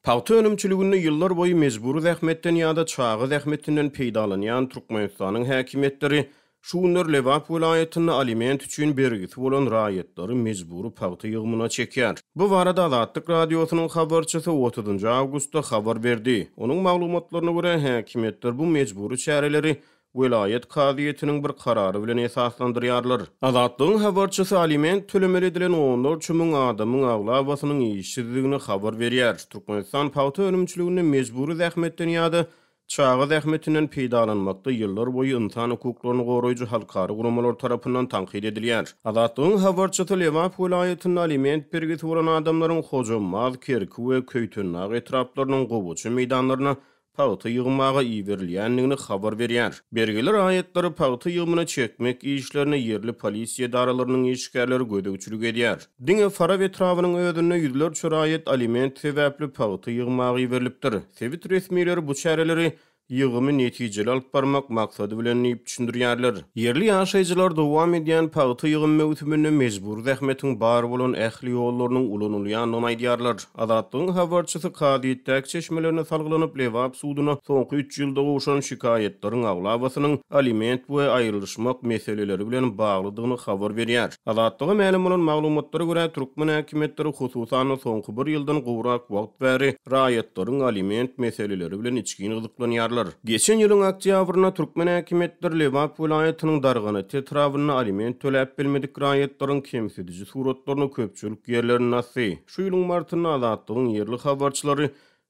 Paýta önümçiligini ýyllar boýy mejburi zähmetden ýa-da çagy zähmetinden peýdalanýan Türkmenistanyň häkimetleri şu günler Lewap welaýatyny aliment üçin bergisi bolan raýatlary mejburi paýta ýygmyna çekýär. Bu barada Azatlyk radiosynyň habarçysy 30 awgustda habar berdi. Onuň maglumatlaryna görä häkimetler bu mejburi çäreleri Welayet kaziýetiniň bir karary bilen esaslandyrýarlar. Azatlygyň habarçysy aliment tölemeli edilen 14 müň adamyň aglabasynyň işsizligini habar berýär. Türkmenistan paýta önümçiligini mejburi zähmetden ýa-da çagy zähmetinden peýdalanmakda ýyllar boýy insan hukuklaryny goraýjy halkary guramalar tarapyndan tanqid edilýär. Azatlygyň habarçysy Lewap welaýatyny aliment bergisi bolan adamlaryň hojamaz, kerki we köýtünäg etraplarynyň gobuçy meýdanlaryna paýta ýygmaga iýberilýändigini habar berýär. Bergiler aýatlary paýta ýygmyna çekmek işlerini yerli polisiýa daralarynyň işgärleri gödäkçilik edýär. Diňe fara etrawynyň ödünde ýüzlerçe raýat aliment sebäpli paýta ýygmaga iýberilipdir. Sewit resmiýetleri bu çäreleri ýygymy netijeli alyp barmak maksady bilen ýyp düşündirýärler. Yerli ýaşaýjylar dowam edýän paýta ýygymy mewsümine mejbur zähmetiň bar bolan ähli ýollarynyň ulanylýanyny aýdýarlar. Azatlygyň habarçysy Kadyýetdäki çeşmelerine salgylanyp Lewap sudyna soňky 3 ýylda goşan şikayetleriň aglabasynyň aliment we aýrylyşmak meseleleri bilen baglydygyny habar berýär. Azatlyga ma'lum bolan maglumatlara görä Türkmen häkimetleri hususan soňky 1 ýyldan gowrak wagt bäri raýatlaryň aliment meseleleri bilen içgin gyzyklanýar. Geçen ýylyň oktýabryna Türkmen häkimetleri Lewap welaýatynyň dargany tetrawyny aliment töläp bilmedik raýatlaryň kemsedici suratlaryny köpçülik ýerlerine asy. Şu ýylyň martyna Azatlygyň yerli habarçylary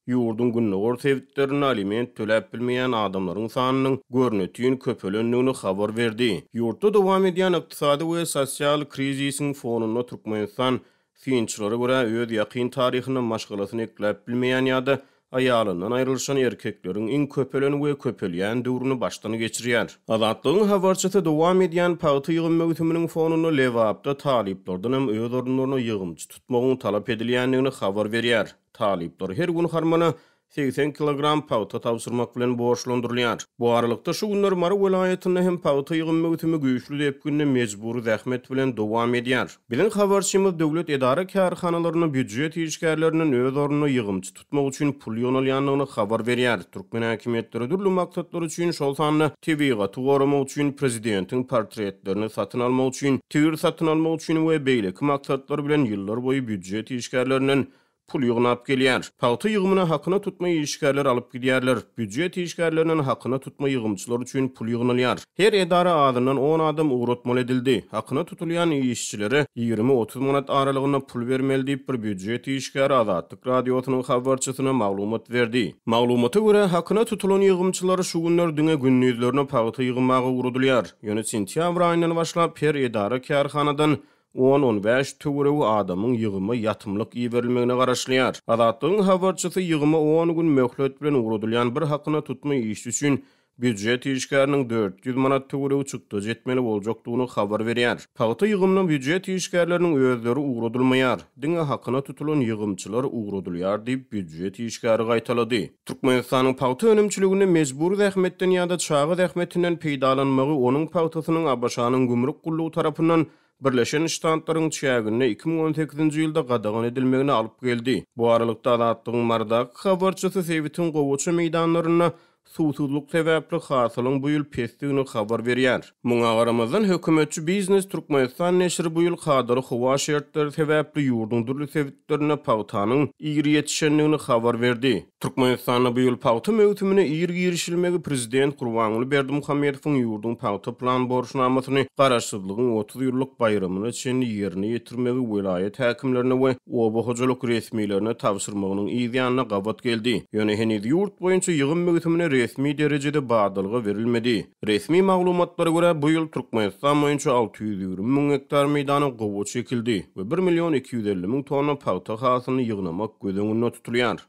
ýurdun günnägor sewitlerini aliment töläp bilmeýän adamlaryň sanynyň görnetýän köpelendigini habar berdi. Ýurtda dowam edýän ykdysady we sosial krizisiň fonunda Türkmenistan synçylary görä öz ýakyn taryhyny maşgalasyny ekläp bilmeýän ýa-da ayalından ayrılışan erkeklerin in köpelen we köpelýän döwrüni başdan geçirýär. Azatlygyň habarçysy dowam edýän paýta ýygym mewsüminiň fonunda Lewapda taliplerden hem öz orunlaryny ýygymçy tutmagyny talap edilýändigini habar berýär. Talipler her gün harmana 80 kilogram paýta tawsyrmak bilen borçlandyrylýar. Bu aralykda şu günler Mara welaýatyna hem paýta ýygym mewsümi güýçli depgünde mejburi zähmet bilen dowam edýär. Bilen habarçymyz döwlet edara kärhanalaryny büdjet işgärleriniň öz oruny ýygymçy tutmak üçin pul ýonalýanlygyny habar berýär. Türkmen häkimetleri durly maksatlar üçin şol sanly tebigat goramak üçin prezidentiň portretlerini satyn almak üçin, tüýür satyn almak üçin we beýleki maksatlar bilen ýyllar boýy büdjet işgärleriniň pul ýygnap gelýär. Paýta ýygmyna hakyna tutma işgärler alyp gidýärler. Büdjet işgärleriniň hakyna tutma ýygymçylar üçin pul ýygnalýar. Her edara adından 10 adam ugrutmaly edildi. Hakyna tutulýan işçilere 20-30 manat aralygyna pul bermeli diýip bir büdjet işgäri Azatlyk radiosynyň habarçysyna maglumat berdi. Maglumata görä hakyna tutulan ýygymçylar şu günler düňe günnüzlerine paýta ýygmaga ugrudylýar. Ýöne sentýabr aýyndan başlap her edara kärhanadan 10-15 töwerew adamyň ýygymy ýatymlyk iýberilmegine garaşlýar. Azatlygyň habarçysy ýygymy 10 gün möhlet bilen ugrudylýan bir hakyna tutma iş üçin büdjet işgäriniň 400 manat töwerew çykdy jetmeli boljakdygyny habar berýär. Paýta ýygymyň büdjet işgärleriniň özleri ugrudylmaýar. Diňe hakyna tutulan ýygymçylar ugrudylýar diýip büdjet işgäri gaýtalady. Türkmenistanyň paýta önümçiligini mejburi zähmetden ýa-da çagy zähmetinden peýdalanmagy onuň paýtasynyň Abaşanyň gümrük gullugy tarapyndan Birleşen Ştatlaryň çägine 2018-nji ýylda gadagan edilmegine alyp geldi. Bu aralykda Azatlygyň mardak habarçysy Sewitin gowaça meýdanlaryna susuzluk sebäpli hasylyň bu ýyl pesdigini habar berýär. Muňa garamazdan hökümetçi Biznes Türkmenistan neşri bu ýyl hadary howa şertleri sebäpli ýurdun durly sewitlerine paýtanyň ýyry ýetişendigini habar berdi. Türkmenistanyň bu ýyl paýta mewsümine ýyry girişilmegi prezident Gurbanguly Berdimuhammedowyň ýurdun paýta plan borçnamasyny garaşsyzlygyň 30 ýyllyk baýramyny çen ýerine ýetirmegi welaýet häkimlerine we oba hojaluk resmiýlerine tawsyrmagynyň ýygyanyna gabat geldi. Ýöne henüz ýurt boýunça ýygym mewsümine resmi derejede bagdylga verilmedi. Resmi maglumatlara görä bu ýyl Türkmenistan boýunça 620 000 hektar meýdany gowy çekildi we 1 250 000 tonna paýta hasylyny ýygnamak göz öňünde tutulýar.